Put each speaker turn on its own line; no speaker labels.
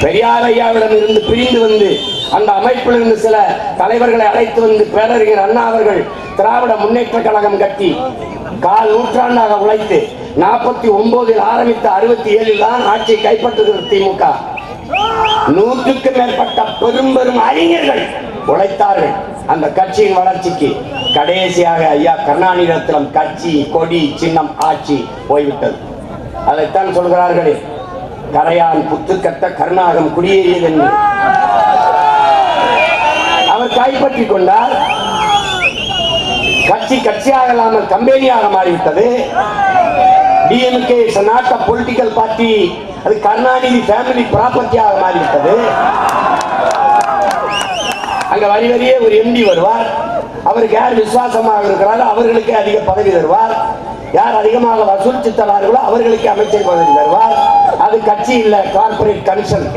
பெரியார் ஐயாவிடம் இருந்து பிரிந்து வந்து அந்த அமைப்பில் இருந்து சில தலைவர்களை அழைத்து வந்து பேரறிஞர் அண்ணா அவர்கள் திராவிட முன்னேற்ற கழகம் கட்டி கால் நூற்றாண்டாக உழைத்து 49 ஆரம்பித்த 67 தான் ஆட்சியை கைப்பற்றுகிறது திமுக. 100க்கும் மேற்பட்ட பெரும் பெரும் அறிஞர்கள் உழைத்தார்கள் அந்த கட்சியின் வளர்ச்சிக்கு. கடைசியாக ஐயா கருணாநிதியிடம் கட்சி கொடி சின்னம் ஆட்சி போய்விட்டது. அதைத்தான் சொல்கிறார்களே, கரையான் புத்துக்கட்ட கருணாகம் குடியேறியது என்று. அவர் கைப்பற்றிக் கொண்டார். கட்சி கட்சியாக இல்லாமல் கம்பெனியாக மாறிவிட்டது. DMK is not a political party. அது கருணாநிதி ஃபேமிலி ப்ராப்பர்ட்டியாக மாறிவிட்டது. அங்க வரி வரியே ஒரு எம்டி வருவார். அவருக்கு யார் விசுவாசமாக இருக்கிறாரோ அவர்களுக்கு அதிக பதவி தருவார். யார் அதிகமாக வசூலித்து தரார்களோ அவர்களுக்கு அமைச்சர் பதவி தருவார். அது கட்சி இல்ல, கார்பரேட் கமிஷன்.